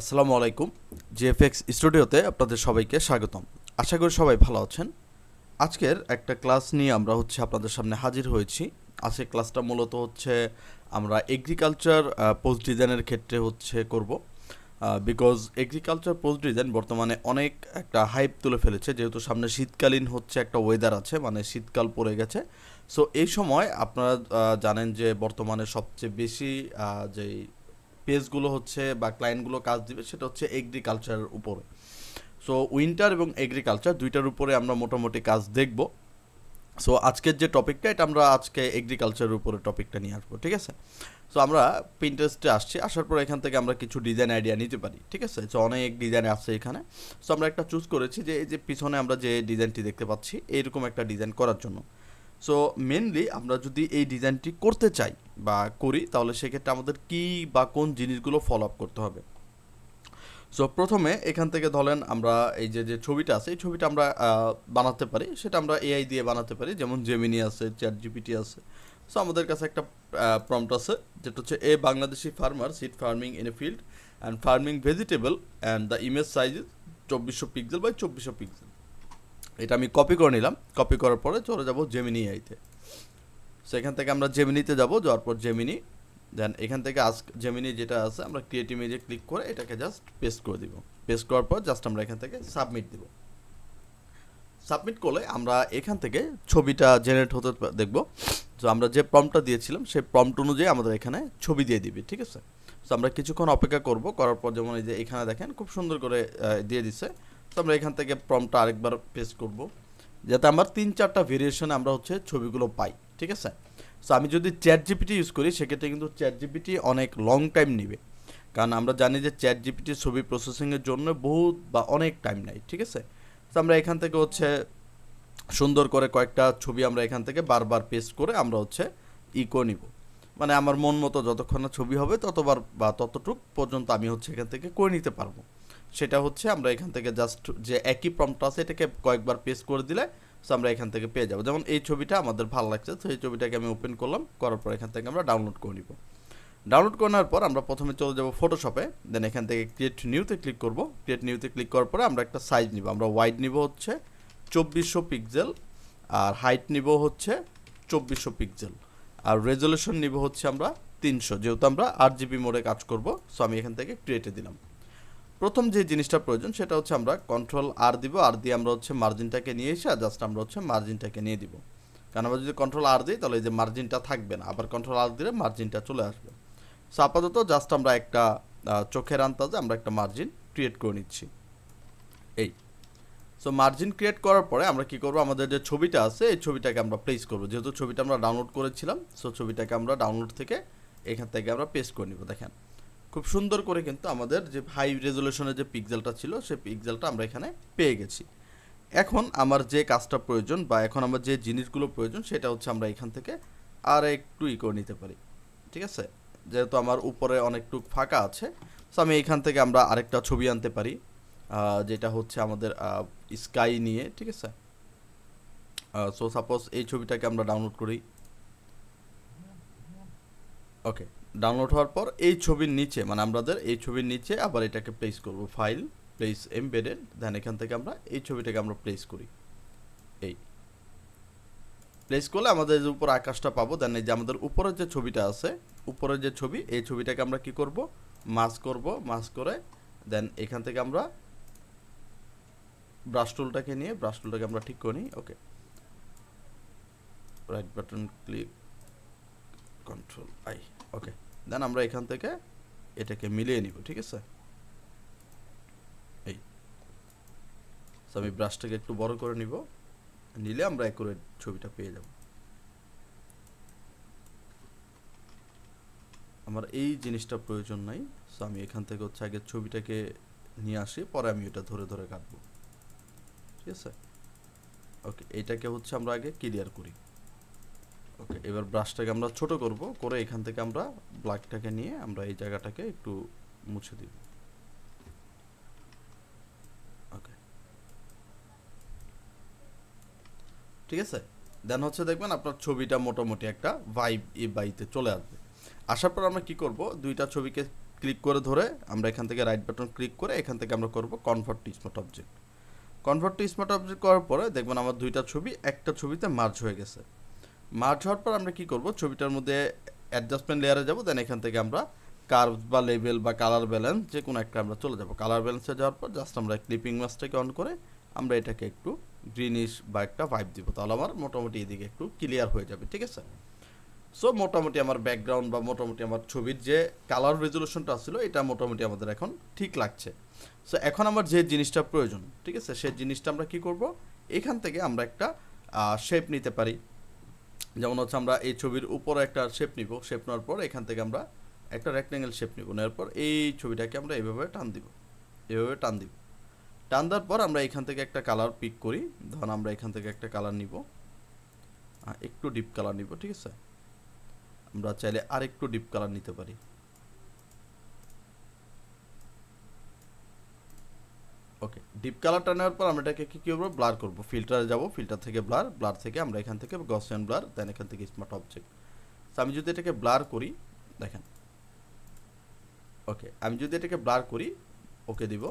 আসসালামু আলাইকুম। জিএফএক্স স্টুডিওতে আপনাদের সবাইকে স্বাগতম। আশা করি সবাই ভালো আছেন। আজকের একটা ক্লাস নিয়ে আমরা আপনাদের সামনে হাজির হয়েছি। আজকের ক্লাসটা মূলত আমরা এগ্রিকালচার পোস্ট ডিজাইনের ক্ষেত্রে করব। বিকজ এগ্রিকালচার পোস্ট ডিজাইন বর্তমানে অনেক একটা হাইপ তুলে ফেলেছে, যেহেতু সামনে শীতকালীন একটা ওয়েদার আছে, মানে শীতকাল পড়ে গেছে। সো এই সময় আপনারা জানেন যে বর্তমানে সবচেয়ে বেশি যেই পেজগুলো বা ক্লায়েন্টগুলো কাজ দিবে সেটা এগ্রিকালচারের উপরে। সো উইন্টার এবং এগ্রিকালচার দুইটার উপরে আমরা মোটামুটি কাজ দেখব। সো আজকের যে টপিকটা, এটা আমরা আজকে এগ্রিকালচারের উপরে টপিকটা নিয়ে আসবো, ঠিক আছে? সো আমরা পিন্টারেস্টে আসার পর এখান থেকে আমরা কিছু ডিজাইন আইডিয়া নিতে পারি, ঠিক আছে? সো অনেক ডিজাইন আছে এখানে। সো আমরা একটা চুজ করেছি যে এই যে পিছনে আমরা যে ডিজাইনটি দেখতে পাচ্ছি, এইরকম একটা ডিজাইন করার জন্য। সো মেনলি আমরা যদি এই ডিজাইনটি করতে চাই বা করি, তাহলে সেক্ষেত্রে আমাদের কী বা কোন জিনিসগুলো ফলো আপ করতে হবে। সো প্রথমে এখান থেকে ধরেন আমরা এই যে যে ছবিটা আছে, এই ছবিটা আমরা বানাতে পারি, সেটা আমরা এআই দিয়ে বানাতে পারি, যেমন জেমিনি আছে, চ্যাট জিপিটি আছে। সো আমাদের কাছে একটা প্রম্পট আছে, যেটা a Bangladeshi farmer seed farming in a field and farming vegetable and the image size is 2400 pixel by 2400 pixel. এটা আমি কপি করে নিলাম। কপি করার পরে চলে যাব জেমিনি আইতে। সো এখান থেকে আমরা জেমিনিতে যাব, যাওয়ার পর জেমিনি, দেন এখান থেকে আস্ক জেমিনি যেটা আছে, আমরা ক্রিয়েট ইমেজে ক্লিক করে এটাকে জাস্ট পেস্ট করে দিব। পেস্ট করার পর জাস্ট আমরা এখান থেকে সাবমিট দিব। সাবমিট করলে আমরা এখান থেকে ছবিটা জেনারেট হতে দেখব। তো আমরা যে প্রম্পটটা দিয়েছিলাম সেই প্রম্পট অনুযায়ী আমাদের এখানে ছবি দিয়ে দিবে, ঠিক আছে? তো আমরা কিছুক্ষণ অপেক্ষা করব, করার পর যেমন এই যে এখানে দেখেন খুব সুন্দর করে দিয়ে দিচ্ছে। তো আমরা এখান থেকে প্রম্পটটা আরেকবার পেস্ট করব, যাতে আমরা 3-4টা ভেরিয়েশনে আমরা ছবিগুলো পাই, ঠিক আছে? সো আমি যদি চ্যাট জিপিটি ইউজ করি, সেক্ষেত্রে কিন্তু চ্যাট জিপিটি অনেক লং টাইম নেবে, কারণ আমরা জানি যে চ্যাট জিপিটি ছবি প্রসেসিংয়ের জন্য বহুত বা অনেক টাইম নেয়, ঠিক আছে? তো আমরা এখান থেকে সুন্দর করে কয়েকটা ছবি আমরা এখান থেকে বারবার পেস্ট করে আমরা ইকো নিব। মানে আমার মন মতো যতক্ষণ না ছবি হবে ততবার বা ততটুক পর্যন্ত আমি এখান থেকে করে নিতে পারবো। সেটা আমরা এখান থেকে জাস্ট যে একই প্রম্পট আছে এটাকে কয়েকবার পেস্ট করে দিলে সো আমরা এখান থেকে পেয়ে যাবো। যেমন এই ছবিটা আমাদের ভালো লাগছে, তো এই ছবিটাকে আমি ওপেন করলাম, করার পর এখান থেকে আমরা ডাউনলোড করে নিব। ডাউনলোড করার পর আমরা প্রথমে চলে যাব ফটোশপে, দেন এখান থেকে ক্রিয়েট নিউতে ক্লিক করব। ক্রিয়েট নিউতে ক্লিক করার পরে আমরা একটা সাইজ নিব। আমরা ওয়াইড নিব 2400 পিক্সেল, আর হাইট নিব 2400 পিক্সেল, আর রেজলিউশন নিব আমরা 300, যেহেতু আমরা 8GB মোডে কাজ করব। সো আমি এখান থেকে ক্রিয়েটে দিলাম। প্রথম যে জিনিসটা প্রয়োজন সেটা আমরা কন্ট্রোল আর দিব, আর দিয়ে আমরা মার্জিনটাকে নিয়ে এসে জাস্ট আমরা মার্জিনটাকে নিয়ে দিব। কারণ আমরা যদি কন্ট্রোল আর দিই তাহলে এই যে মার্জিনটা থাকবে না, আবার কন্ট্রোল আর দিলে মার্জিনটা চলে আসবে। সো আপাতত জাস্ট আমরা একটা চোখের আন্দাজে আমরা একটা মার্জিন ক্রিয়েট করে নিচ্ছি, এই। সো মার্জিন ক্রিয়েট করার পরে আমরা কি করব, আমাদের যে ছবিটা আছে এই ছবিটাকে আমরা প্লেস করব। যেহেতু ছবিটা আমরা ডাউনলোড করেছিলাম, সো ছবিটাকে আমরা ডাউনলোড থেকে এখান থেকে আমরা পেস্ট করে নিব। দেখেন খুব সুন্দর করে কিন্তু আমাদের যে হাই রেজলিউশনের যে পিক্সেলটা ছিল সেই পিক্সেলটা আমরা এখানে পেয়ে গেছি। এখন আমার যে কাজটা প্রয়োজন বা এখন আমার যে জিনিসগুলো প্রয়োজন সেটা আমরা এখান থেকে আর একটু করে নিতে পারি, ঠিক আছে? যেহেতু আমার উপরে অনেকটুক ফাঁকা আছে, সো আমি এখান থেকে আমরা আরেকটা ছবি আনতে পারি, যেটা আমাদের স্কাই নিয়ে, ঠিক আছে? সো সাপোজ এই ছবিটাকে আমরা ডাউনলোড করি। ওকে, ডাউনলোড হওয়ার পর এই ছবির নিচে, মানে আমাদের এই ছবির নিচে আবার এটাকে প্লেস করব, ফাইল প্লেস এমবেডেড, দেন এখান থেকে আমরা এই ছবিটাকে আমরা প্লেস করি। এই প্লেস করলে আমাদের যে উপর আকাশটা পাবো, দেন এই যে আমাদের উপরের যে ছবিটা আছে, উপরের যে ছবি, এই ছবিটাকে আমরা কি করব, মার্জ করব। মার্জ করে দেন এখান থেকে আমরা ব্রাশ টুলটাকে নিয়ে ব্রাশ টুলটাকে আমরা ঠিক করে নিই। Okay, right button click, control I. Okay, then আমরা এখান থেকে এটাকে মিলিয়ে নিব, ঠিক আছে? এই আমি ব্রাশটাকে একটু বড় করে নিব, নিলে আমরা অ্যাকুরেট ছবিটা পেয়ে যাব। আমার এই জিনিসটা প্রয়োজন নাই, সো আমি এখান থেকে আগে ছবিটাকে নিয়ে আসি, পরে আমি এটা ধরে ধরে কাটবো, ঠিক আছে? ওকে, এইটাকে আমরা আগে ক্লিয়ার করি। ওকে, এবার ব্রাশটাকে আমরা ছোট করব, করে এখান থেকে আমরা ব্ল্যাকটাকে নিয়ে আমরা এই জায়গাটাকে একটু মুছে দিব। ওকে, ঠিক আছে? দেন দেখবেন আপনার ছবিটা মোটামুটি একটা ভাইব এই বাইতে চলে আসবে। আসার পর আমরা কি করব, দুইটা ছবিকে ক্লিক করে ধরে আমরা এখান থেকে রাইট বাটন ক্লিক করে এখান থেকে আমরা করব convert to smart object. Convert to smart object করার পরে দেখবেন আমার দুইটা ছবি একটা ছবিতে মার্জ হয়ে গেছে। মার্জ হওয়ার পর আমরা কি করব, ছবিটার মধ্যে অ্যাডজাস্টমেন্ট লেয়ারে যাব, দেন এখান থেকে আমরা কার্ভ বা লেভেল বা কালার ব্যালেন্স যে কোনো একটা আমরা চলে যাব। কালার ব্যালেন্সে যাওয়ার পর জাস্ট আমরা ক্লিপিং মাস্কটাকে অন করে আমরা এটাকে একটু গ্রিনিশ বা একটা ভাইব দিব, তাহলে আমার মোটামুটি এদিকে একটু ক্লিয়ার হয়ে যাবে, ঠিক আছে। সো মোটামুটি আমার ব্যাকগ্রাউন্ড বা মোটামুটি আমার ছবির যে কালার রেজলিউশনটা ছিল এটা মোটামুটি আমাদের এখন ঠিক লাগছে। সো এখন আমার যে জিনিসটা প্রয়োজন, ঠিক আছে, সেই জিনিসটা আমরা কি করব, এখান থেকে আমরা একটা শেপ নিতে পারি। যেমন হচ্ছে আমরা এই ছবির উপরে একটা শেপ নিব, শেপ নেওয়ার পর এখান থেকে আমরা একটা রেক্ট্যাঙ্গেল শেপ নিব, নেওয়ার পর এই ছবিটাকে আমরা এইভাবে টান দিব, এভাবে টান দিব। টান দেওয়ার পর আমরা এখান থেকে একটা কালার পিক করি, ধরুন আমরা এখান থেকে একটা কালার নিব, একটু ডিপ কালার নিব, ঠিক আছে। আমরা চাইলে আর একটু ডিপ কালার নিতে পারি। ওকে, ডিপ কালারটা নেওয়ার পর আমরা এটাকে কি করব, ব্লার করব। ফিল্টারে যাব, ফিল্টার থেকে ব্লার, ব্লার থেকে আমরা এখান থেকে গসিয়ান ব্লার, দেন এখান থেকে স্মার্ট অবজেক্ট। তো আমি যদি এটাকে ব্লার করি, দেখেন, ওকে, আমি যদি এটাকে ব্লার করি, ওকে দিব।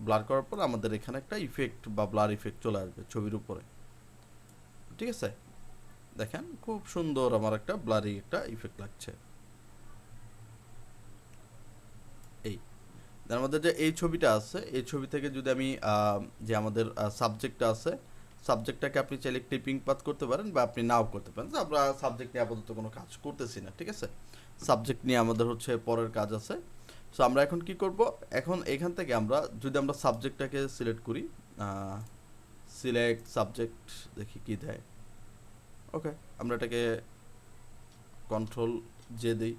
ব্লার করার পর আমাদের এখানে একটা ইফেক্ট বা ব্লার ইফেক্ট চলে আসবে ছবির উপরে, ঠিক আছে। দেখেন খুব সুন্দর আমার একটা ব্লারি একটা ইফেক্ট লাগছে। এই তার মধ্যে যে এই ছবিটা আছে, এই ছবি থেকে যদি আমি যে আমাদের সাবজেক্টটা আছে, সাবজেক্টটাকে আপনি চাইলে ক্লিপিং পাথ করতে পারেন বা আপনি নাও করতে পারেন। তো আমরা সাবজেক্ট নিয়ে আপাতত কোনো কাজ করতেছি না, ঠিক আছে। সাবজেক্ট নিয়ে আমাদের হচ্ছে পরের কাজ আছে। সো আমরা এখন কি করব, এখন এখান থেকে আমরা যদি আমরা সাবজেক্টটাকে সিলেক্ট করি, সিলেক্ট সাবজেক্ট, দেখি কি দেয়। ওকে, আমরা এটাকে কন্ট্রোল জে দিই,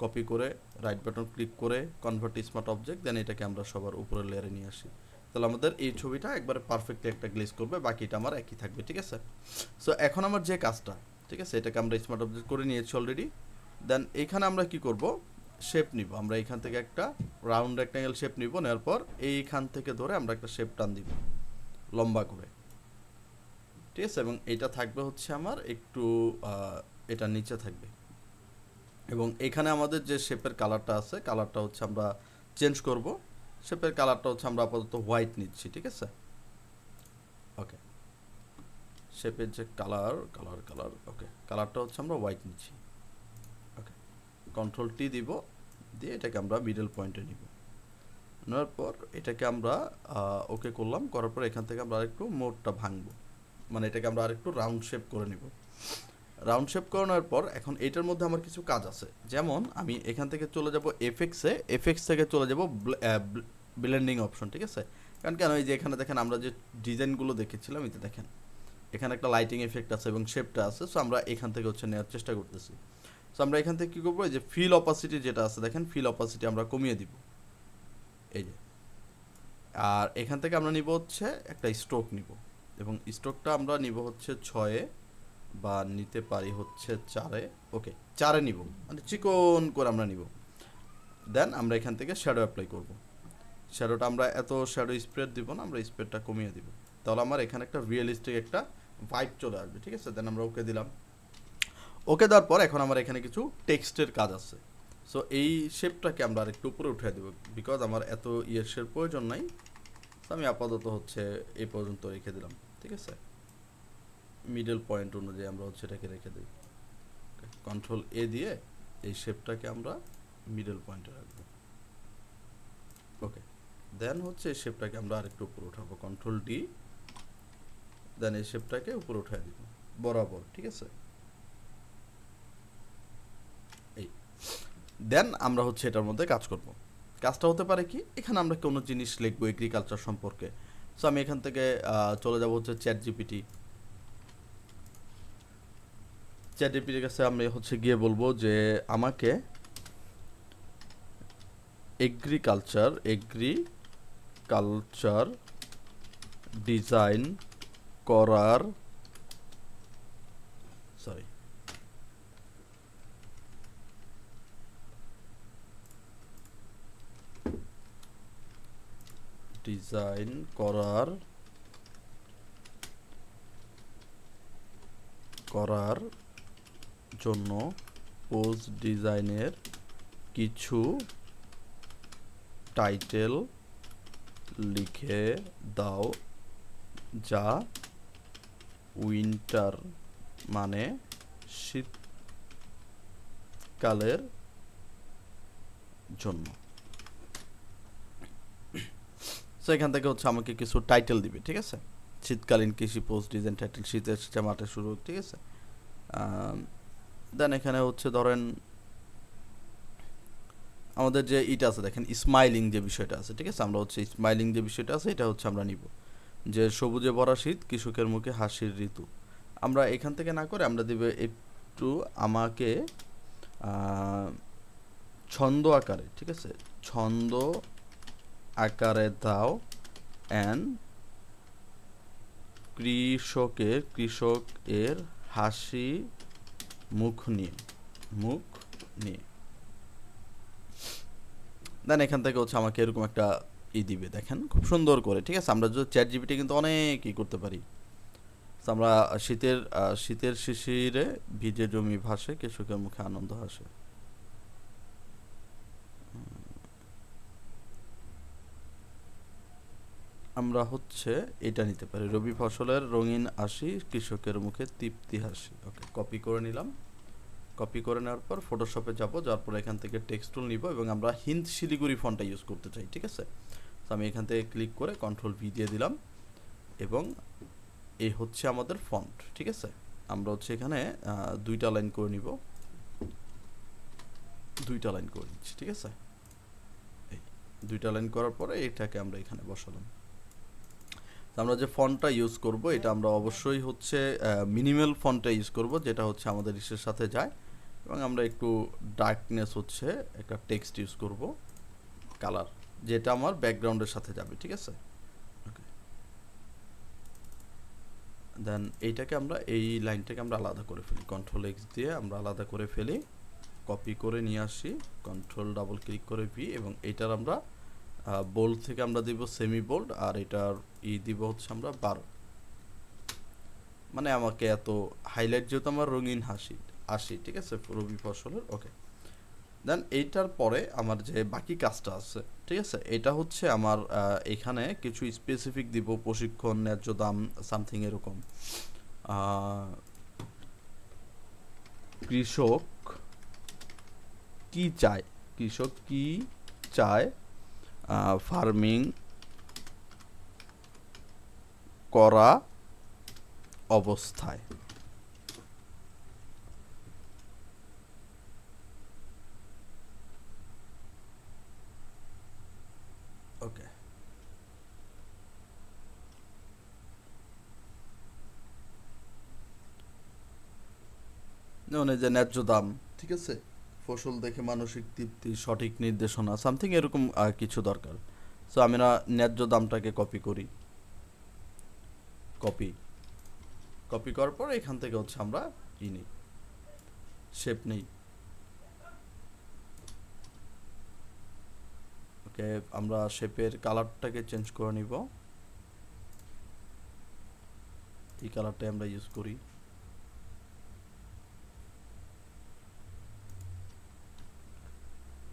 কপি করে রাইট বাটন ক্লিক করে কনভার্ট স্মার্ট অবজেক্ট, দেন এটাকে আমরা সবার উপরের লেয়ারে নিয়ে আসি। তাহলে আমাদের এই ছবিটা একবারে পারফেক্টলি একটা গ্লেজ করবে, বাকিটা আমার একই থাকবে, ঠিক আছে। সো এখন আমার যে কাজটা, ঠিক আছে, এটাকে আমরা স্মার্ট অবজেক্ট করে নিয়েছি অলরেডি। দেন এইখানে আমরা কি করব, শেপ নিব। আমরা এইখান থেকে একটা রাউন্ড রেক্ট্যাঙ্গেল শেপ নিব, নেওয়ার পর এইখান থেকে ধরে আমরা একটা শেপ টান দিব লম্বা করে, ঠিক আছে। এবং এটা থাকবে হচ্ছে আমার একটু এটা নিচে থাকবে। এবং এখানে আমাদের যে শেপের কালারটা আছে, কালারটা হচ্ছে আমরা চেঞ্জ করব। শেপের কালারটা হচ্ছে আমরা আপাতত হোয়াইট নিচ্ছি, ঠিক আছে। ওকে, শেপের যে কালার কালার কালার ওকে, কালারটা হচ্ছে আমরা হোয়াইট নিচ্ছি। ওকে, কন্ট্রোল টি দিব, দিয়ে এটাকে আমরা মিডল পয়েন্টে নিব। নেওয়ার পর এটাকে আমরা ওকে করলাম, করার পর এখান থেকে আমরা আরেকটু মোডটা ভাঙবো, মানে এটাকে আমরা আরেকটু রাউন্ড শেপ করে নিব। রাউন্ড শেপ করানোর পর এখন এটার মধ্যে আমার কিছু কাজ আছে, যেমন আমি এখান থেকে চলে যাব এফএক্সে, এফএক্স থেকে চলে যাব ব্লেন্ডিং অপশন, ঠিক আছে। কারণ কেন, এই যে এখানে দেখেন আমরা যে ডিজাইনগুলো দেখেছিলাম, এতে দেখেন এখানে একটা লাইটিং এফেক্ট আছে এবং শেপটা আছে। সো আমরা এখান থেকে হচ্ছে নেওয়ার চেষ্টা করতেছি। সো আমরা এখান থেকে কী করবো, এই যে ফিল অপাসিটি যেটা আছে দেখেন, ফিল অপাসিটি আমরা কমিয়ে দিব, এই যে। আর এখান থেকে আমরা নিব হচ্ছে একটা স্ট্রোক নিব, এবং স্ট্রোকটা আমরা নিব হচ্ছে 6-এ বা নিতে পারি হচ্ছে 4-এ। ওকে, 4-এ নিব, মানে চিকন করে আমরা নিব। দেন আমরা এখান থেকে শ্যাডো অ্যাপ্লাই করব। শ্যাডোটা আমরা এত শ্যাডো স্প্রেড দিব না, আমরা স্প্রেডটা কমিয়ে দিব, তাহলে আমার এখানে একটা রিয়েলিস্টিক একটা ভাইব চলে আসবে, ঠিক আছে। দেন আমরা ওকে দিলাম। ওকে দেওয়ার পর এখন আমার এখানে কিছু টেক্সটের কাজ আছে। সো এই শেপটাকে আমরা আরেকটু উপরে উঠে দেবো, বিকজ আমার এত ইয়ের প্রয়োজন নাই। তো আমি আপাতত হচ্ছে এই পর্যন্ত রেখে দিলাম, ঠিক আছে। মিডল পয়েন্ট অনুযায়ী আমরা হচ্ছে এটাকে রেখে দিই। কন্ট্রোল এ দিয়ে এই শেপটাকে আমরা মিডল পয়েন্টে রাখবো। ওকে, দেন হচ্ছে এই শেপটাকে আমরা আরেকটু উপরে উঠাবো, কন্ট্রোল ডি, দেন এই শেপটাকে উপরে উঠাই দিব বরাবর, ঠিক আছে। এই দেন আমরা হচ্ছে এটার মধ্যে কাজ করব। কাজটা হতে পারে কি, এখানে আমরা কোনো জিনিস লিখবো এগ্রিকালচার সম্পর্কে। সো আমি এখান থেকে চলে যাব হচ্ছে চ্যাট জিপিটির কাছে আমি হচ্ছে গিয়ে বলবো যে আমাকে এগ্রিকালচার ডিজাইন করার সরি ডিজাইন করার জন্য পোস্ট ডিজাইনের কিছু টাইটেল লিখে দাও, যা উইন্টার মানে শীতকালের জন্য। সো এখান থেকে হচ্ছে আমাকে কিছু টাইটেল দিবে, ঠিক আছে। শীতকালীন কৃষি পোস্ট ডিজাইন টাইটেল, শীতের মাঠে শুরু, ঠিক আছে। দেন এখানে হচ্ছে ধরেন আমাদের যে ইটা আছে, দেখেন স্মাইলিং যে বিষয়টা আছে, ঠিক আছে। আমরা হচ্ছে স্মাইলিং যে বিষয়টা আছে এটা হচ্ছে আমরা নিব, যে সবুজে ভরা শীত, কৃষকের মুখে হাসির ঋতু। আমরা এখান থেকে না করে আমরা দিব একটু আমাকে ছন্দ আকারে, ঠিক আছে, ছন্দ আকারে দাও অ্যান্ড কৃষকের হাসি মুখ নিয়ে দেন এখান থেকে হচ্ছে আমাকে এরকম একটা দিবে, দেখেন খুব সুন্দর করে, ঠিক আছে। আমরা যদি চ্যাট জিপিটি কিন্তু অনেক করতে পারি। আমরা শীতের শিশিরে ভিজে জমি ভাসে, কৃষকের মুখে আনন্দ হাসে। আমরা হচ্ছে এটা নিতে পারি, রবি ফসলের রঙিন হাসি, কৃষকের মুখে তৃপ্তি হাসি। ওকে, কপি করে নিলাম। কপি করে নেওয়ার পর ফটোশপে যাব, যাওয়ার পর এখান থেকে টেক্সট টুল নিব এবং আমরা হিন্দ শিলিগুড়ি ফন্টটা ইউজ করতে চাই, ঠিক আছে। তো আমি এখান থেকে ক্লিক করে কন্ট্রোল ভি দিয়ে দিলাম এবং এই হচ্ছে আমাদের ফন্ট, ঠিক আছে। আমরা হচ্ছে এখানে দুইটা লাইন করে নিব, নিচ্ছি, ঠিক আছে। এই দুইটা লাইন করার পরে এটাকে আমরা এখানে বসালাম। আমরা যে ফন্টটা ইউজ করব এটা আমরা অবশ্যই হচ্ছে মিনিমাল ফন্টটা ইউজ করব, যেটা হচ্ছে আমাদের ইসের সাথে যায়। এবং আমরা একটু ডার্কনেস হচ্ছে একটা টেক্সট ইউজ করব, কালার, যেটা আমার ব্যাকগ্রাউন্ডের সাথে যাবে, ঠিক আছে। ওকে, দেন এইটাকে আমরা এই লাইনটাকে আমরা আলাদা করে ফেলি, কন্ট্রোল এক্স দিয়ে আমরা আলাদা করে ফেলি, কপি করে নিয়ে আসি, কন্ট্রোল ডাবল ক্লিক করে ভি, এবং এইটার আমরা বোল্ড থেকে আমরা দিব সেমি বোল্ড, আর এটার দিব হচ্ছে আমরা 12। মানে আমাকে এত হাইলাইট, যেহেতু আমার রঙিন হাসি, ঠিক আছে, রবি ফসলের। ওকে, দেন এইটার পরে আমার যে বাকি কাজটা আছে, ঠিক আছে, এটা হচ্ছে আমার এখানে কিছু স্পেসিফিক দিব, প্রশিক্ষণ, ন্যায্য দাম, সামথিং এরকম। কৃষক কি চায় ফার্মিং করা অবস্থায়। ওকে, যেমন এই যে ন্যায্য দাম, ঠিক আছে, ফসল দেখে মানসিক তৃপ্তি, সঠিক নির্দেশনা, সামথিং এরকম কিছু দরকার। সো আমি না ন্যায্য দামটাকে কপি করি, কপি করার পর এখান থেকে হচ্ছে আমরা নিই, শেপ নেই। ওকে, আমরা শেপের কালারটাকে চেঞ্জ করে নিব, এই কালারটাই আমরা ইউজ করি।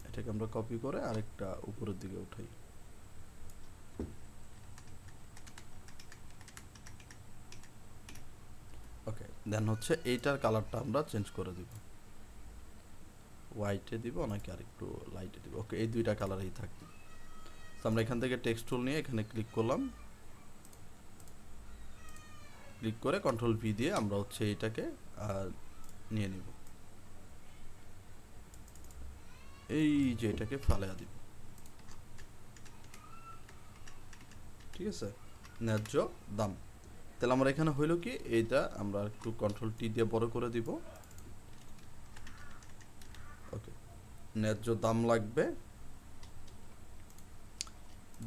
এটাকে আমরা কপি করে আরেকটা উপরের দিকে উঠাই। ওকে, দেন হচ্ছে এইটার কালারটা আমরা চেঞ্জ করে দিব, হোয়াইটে দিব নাকি আরেকটু লাইটে দিব। ওকে, এই দুইটা কালারেই থাকবে। তো আমরা এখান থেকে টেক্সট টুল নিয়ে এখানে ক্লিক করলাম, ক্লিক করে কন্ট্রোল ভি দিয়ে আমরা হচ্ছে এটাকে নিয়ে নিব, এই যে এটাকে ফালাইয়া দিব, ঠিক আছে, ন্যায্য দাম। তাহলে আমরা এখানে হইলো কি, এইটা আমরা একটু কন্ট্রোল টি দিয়ে বড় করে দিব। ওকে, ন্যায্য দাম লাগবে,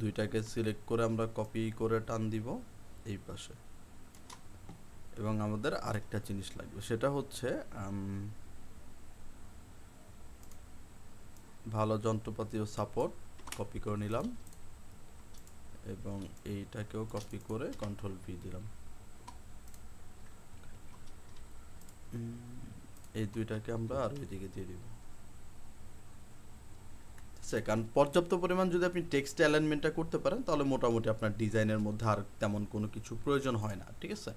দুইটাকে সিলেক্ট করে আমরা কপি করে টান দিব এই পাশে। এবং আমাদের আরেকটা জিনিস লাগবে, সেটা হচ্ছে ভালো যন্ত্রপাতি ও সাপোর্ট, কপি করে নিলাম এবং এইটাকেও কপি করে কন্ট্রোল ভি দিলাম। এই দুইটাকে আমরা আর ওইদিকে দিয়ে দিব। আছে, কারণ পর্যাপ্ত পরিমাণ যদি আপনি টেক্সট অ্যালাইনমেন্টটা করতে পারেন তাহলে মোটামুটি আপনার ডিজাইনের মধ্যে আর তেমন কোনো কিছু প্রয়োজন হয় না, ঠিক আছে?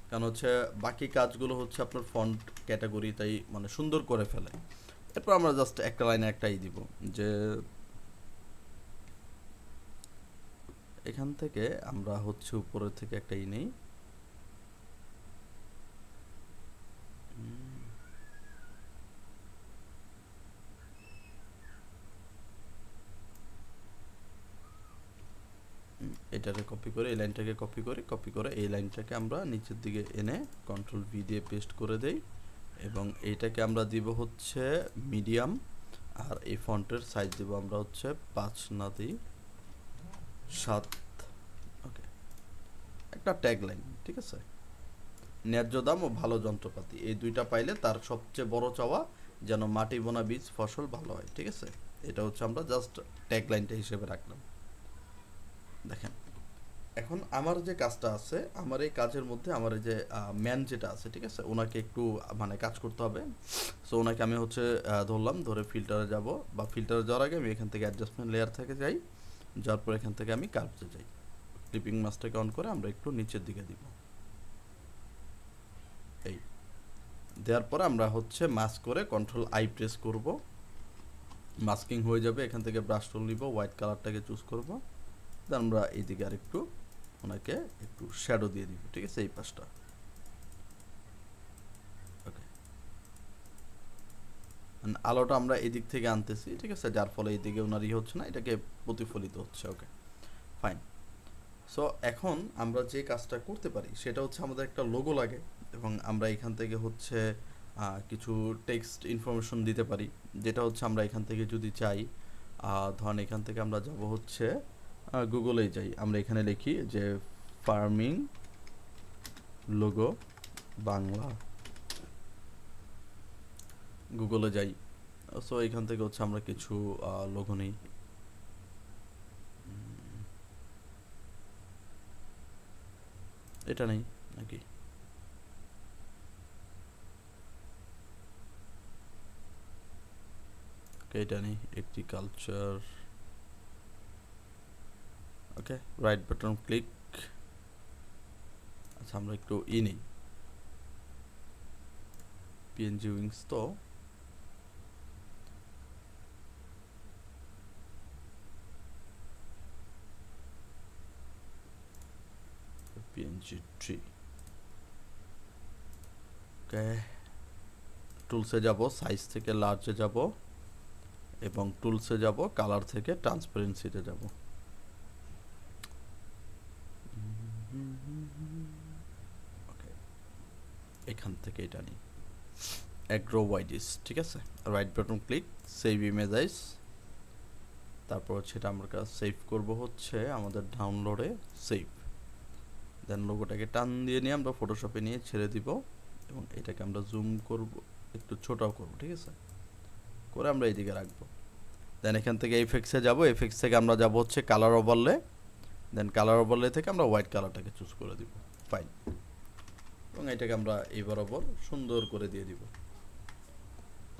কারণ হচ্ছে বাকি কাজগুলো হচ্ছে আপনার ফন্ট ক্যাটাগরি তাই মানে সুন্দর করে ফেলে। এরপর আমরা জাস্ট একটা লাইনে একটাই দিব যে এখান থেকে আমরা হচ্ছে উপরের থেকে একটাই নেই, এটাকে কপি করে এই লাইনটাকে কপি করে এই লাইনটাকে আমরা নিচের দিকে এনে কন্ট্রোল ভি দিয়ে পেস্ট করে দেই এবং এইটাকে আমরা দিব হচ্ছে মিডিয়াম আর এই ফন্টের সাইজ দেব আমরা হচ্ছে 5 না দিই 7। ওকে, একটা ট্যাগ লাইন, ঠিক আছে? ন্যায্য দাম ও ভালো যন্ত্রপাতি এই দুইটা পাইলে তার সবচেয়ে বড় চাওয়া যেন মাটি বোনা বীজ ফসল ভালো হয়, ঠিক আছে? এটা হচ্ছে আমরা জাস্ট ট্যাগ লাইনটা হিসেবে রাখলাম। দেখেন এখন আমার যে কাজটা আছে, আমার এই কাজের মধ্যে আমার এই যে ম্যান যেটা আছে, ঠিক আছে, ওনাকে একটু মানে কাজ করতে হবে। সো ওনাকে আমি হচ্ছে ধরলাম, ধরে ফিল্টারে যাব, বা ফিল্টারে যাওয়ার আগে আমি এখান থেকে অ্যাডজাস্টমেন্ট লেয়ার থেকে যাই, যাওয়ার পর এখান থেকে আমি কার্ভসে যাই, ক্লিপিং মাস্কটাকে অন করে আমরা একটু নিচের দিকে দিব। এই দেওয়ার পর আমরা হচ্ছে মাস্ক করে কন্ট্রোল আই প্রেস করব, মাস্কিং হয়ে যাবে। এখান থেকে ব্রাশ টুল নিব, হোয়াইট কালারটাকে চুজ করব, দেন আমরা এইদিকে আর একটু ওনাকে একটু শ্যাডো দিয়ে দিব, ঠিক আছে, এই পাশটা। ওকে, আলোটা আমরা এদিক থেকে আনতেছি, ঠিক আছে, যার ফলে এইদিকে ওনার হচ্ছে না, এটাকে প্রতিফলিত হচ্ছে। ওকে, ফাইন। সো এখন আমরা যে কাজটা করতে পারি সেটা হচ্ছে আমাদের একটা লোগো লাগে এবং আমরা এখান থেকে হচ্ছে কিছু টেক্সট ইনফরমেশন দিতে পারি, যেটা হচ্ছে আমরা এখান থেকে যদি চাই, ধরেন এখান থেকে আমরা যাব হচ্ছে গুগলেই যাই, আমরা এখানে লিখি যে ফার্মিং লোগো বাংলা, গুগলে যাই। সো এখান থেকে হচ্ছে আমরা কিছু লোগো নিই, এটা নেই নাকি, এটা নেই, এগ্রিকালচার। ওকে, রাইট বাটন ক্লিক। আচ্ছা আমরা একটু নেই, পিএনজি উইংস, তো পিএনজি ট্রি। ওকে, টুলসে যাব, সাইজ থেকে লার্জে যাব এবং টুলসে যাব, কালার থেকে ট্রান্সপারেন্সিতে যাব। ওকে, এখান থেকে এটা নিই, অ্যাগ্রো ওয়াইডিস, ঠিক আছে, right button click, save image as. তারপর হচ্ছে এটা আমরা সেভ করব হচ্ছে আমাদের ডাউনলোডে, সেভ। দেন লোগোটাকে টান দিয়ে নিয়ে আমরা ফটোশপে নিয়ে ছেড়ে দিব এবং এটাকে আমরা জুম করব, একটু ছোটাও করব, ঠিক আছে, করে আমরা এইদিকে রাখবো। দেন এখান থেকে এফেক্টসে যাব, এফেক্টস থেকে আমরা যাব হচ্ছে কালার ওভারলে, দেন কালার ওভারলে থেকে আমরা হোয়াইট কালারটাকে চুজ করে দিব, ফাইন। এবং এটাকে আমরা এই বরাবর সুন্দর করে দিয়ে দিব।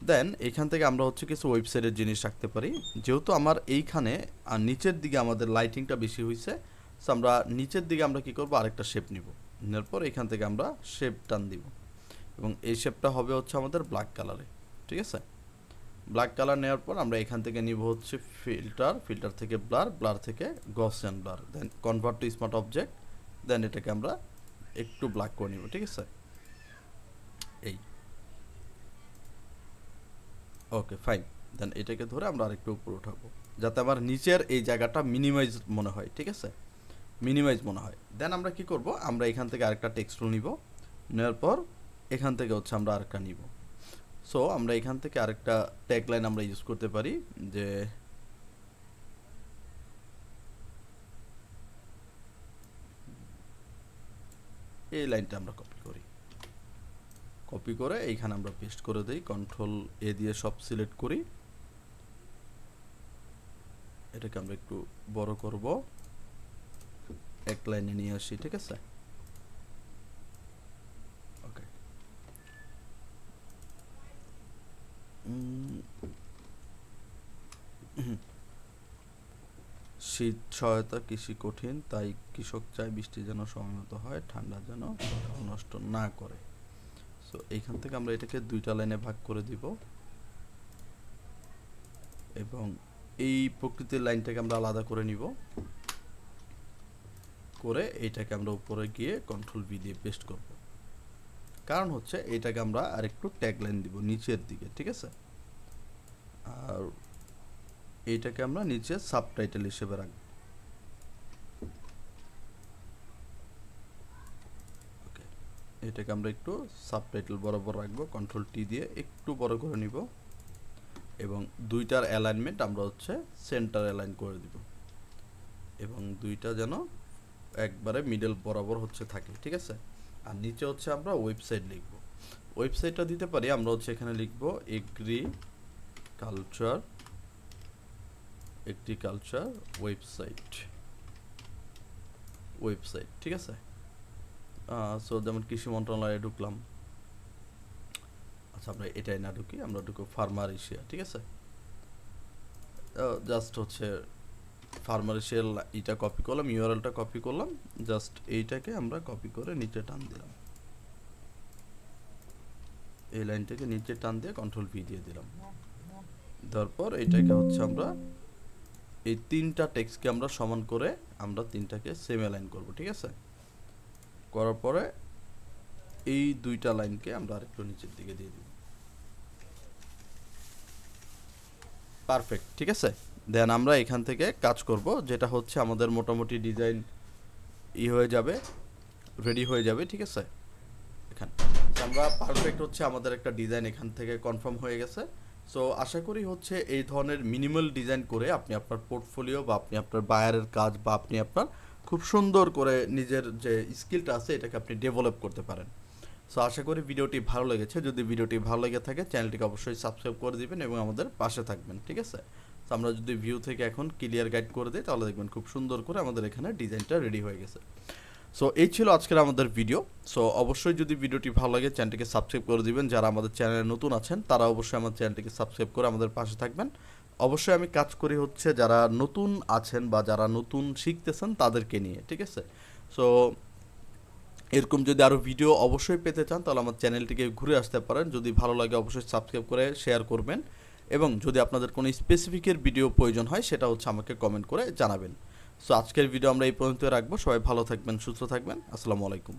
দেন এখান থেকে আমরা হচ্ছে কিছু ওয়েবসাইটের জিনিস রাখতে পারি, যেহেতু আমার এইখানে আর নিচের দিকে আমাদের লাইটিংটা বেশি হয়েছে, সো আমরা নিচের দিকে আমরা কি করব, আরেকটা শেপ নিব, নেওয়ার পর এখান থেকে আমরা শেপ টান দিব এবং এই শেপটা হবে হচ্ছে আমাদের ব্ল্যাক কালারে, ঠিক আছে। ব্ল্যাক কালার নেওয়ার পর আমরা এখান থেকে নিব হচ্ছে ফিল্টার, ফিল্টার থেকে ব্লার, ব্লার থেকে Gaussian blur, then convert to smart object, then এটাকে আমরা একটু ব্ল্যাক করে নিব, ঠিক আছে, এই। ওকে, ফাইন। দেন এটাকে ধরে আমরা আরেকটু উপরে উঠাবো যাতে আমার নিচের এই জায়গাটা মিনিমাইজ মনে হয়, ঠিক আছে, মিনিমাইজ মনে হয়। দেন আমরা কি করব, আমরা এখান থেকে আরেকটা টেক্সট নিব, নেওয়ার পর এখান থেকে হচ্ছে আমরা আরেকটা নিব। সো আমরা এখান থেকে আরেকটা ট্যাগলাইন আমরা ইউজ করতে পারি, যে এই লাইনটা আমরা কপি করি, কপি করে এইখানে আমরা পেস্ট করে দিই, কন্ট্রোল এ দিয়ে সব সিলেক্ট করি, এটাকে আমরা একটু বড় করব, এক লাইনে নিয়ে আসি, ঠিক আছে। ওকে, শীত সহায়তা কৃষি কঠিন, তাই কৃষক চায় বৃষ্টি যেন সময়মতো হয়, ঠান্ডা যেন ফসল নষ্ট না করে। সো এইখান থেকে আমরা এটাকে দুইটা লাইনে ভাগ করে দিব এবং এই প্রকৃতির লাইনটাকে আমরা আলাদা করে নিব, করে এইটাকে আমরা উপরে গিয়ে কন্ট্রোল ভি দিয়ে পেস্ট করব। কারণ হচ্ছে এইটাকে আমরা আরেকটু ট্যাগ লাইন দিব নিচের দিকে, ঠিক আছে? আর এইটাকে আমরা নিচে সাবটাইটেল হিসেবে রাখব। ওকে, এটাকে আমরা একটু সাবটাইটেল বরাবর রাখবো, কন্ট্রোল টি দিয়ে একটু বড় করে নিব এবং দুইটার অ্যালাইনমেন্ট আমরা হচ্ছে সেন্টার অ্যালাইন করে দিব এবং দুইটা যেন একবারে মিডল বরাবর হচ্ছে থাকে, ঠিক আছে? আর নিচে হচ্ছে আমরা ওয়েবসাইট লিখব। ওয়েবসাইটটা দিতে পারি আমরা হচ্ছে এখানে লিখব এগ্রিকালচার ওয়েবসাইট, ঠিক আছে? সো যেমন কৃষি মন্ত্রণালয়ে ঢুকলাম, আচ্ছা আমরা এটাই না ঢুকি, আমরা ঢুকবো ফার্মার এশিয়া, ঠিক আছে? জাস্ট হচ্ছে ফার্মার এশিয়ার এটা কপি করলাম, ইউআরএলটা কপি করলাম, জাস্ট এইটাকে আমরা কপি করে নিচে টান দিলাম, এই লাইনটাকে নিচে টান দিয়ে কন্ট্রোল ভি দিয়ে দিলাম। তারপর এটাকে হচ্ছে আমরা এই তিনটা টেক্সটকে আমরা সমান করে আমরা তিনটাকে সেম অ্যালাইন করব, ঠিক আছে? করার পরে এই দুইটা লাইনকে আমরা আরেকটু নিচের দিকে দিয়ে দিব। পারফেক্ট, ঠিক আছে? দেন আমরা এখান থেকে কাজ করব, যেটা হচ্ছে আমাদের মোটামুটি ডিজাইন হয়ে যাবে, রেডি হয়ে যাবে, ঠিক আছে? এখানে আমরা পারফেক্ট হচ্ছে আমাদের একটা ডিজাইন এখান থেকে কনফার্ম হয়ে গেছে। সো আশা করি হচ্ছে এই ধরনের মিনিমাল ডিজাইন করে আপনি আপনার পোর্টফোলিও বা আপনি আপনার বায়ারের কাজ বা আপনি আপনার খুব সুন্দর করে নিজের যে স্কিলটা আছে এটাকে আপনি ডেভেলপ করতে পারেন। সো আশা করি ভিডিওটি ভালো লেগেছে। যদি ভিডিওটি ভালো লেগে থাকে চ্যানেলটিকে অবশ্যই সাবস্ক্রাইব করে দিবেন এবং আমাদের পাশে থাকবেন, ঠিক আছে? তো আমরা যদি ভিউ থেকে এখন ক্লিয়ার গাইড করে দিই তাহলে দেখবেন খুব সুন্দর করে আমাদের এখানে ডিজাইনটা রেডি হয়ে গেছে। সো এই ছিল আজকের আমাদের ভিডিও। সো অবশ্যই যদি ভিডিওটি ভালো লাগে চ্যানেলটিকে সাবস্ক্রাইব করে দিবেন, যারা আমাদের চ্যানেলে নতুন আছেন তারা অবশ্যই আমার চ্যানেলটিকে সাবস্ক্রাইব করে আমাদের পাশে থাকবেন। অবশ্যই আমি কাজ করি হচ্ছে যারা নতুন আছেন বা যারা নতুন শিখতেছেন তাদেরকে নিয়ে, ঠিক আছে? সো এরকম যদি আরও ভিডিও অবশ্যই পেতে চান তাহলে আমার চ্যানেলটিকে ঘুরে আসতে পারেন। যদি ভালো লাগে অবশ্যই সাবস্ক্রাইব করে শেয়ার করবেন এবং যদি আপনাদের কোনো স্পেসিফিকের ভিডিও প্রয়োজন হয় সেটা হচ্ছে আমাকে কমেন্ট করে জানাবেন। সো আজকের ভিডিও আমরা এই পর্যন্ত রাখবো। সবাই ভালো থাকবেন, সুস্থ থাকবেন। আসসালামু আলাইকুম।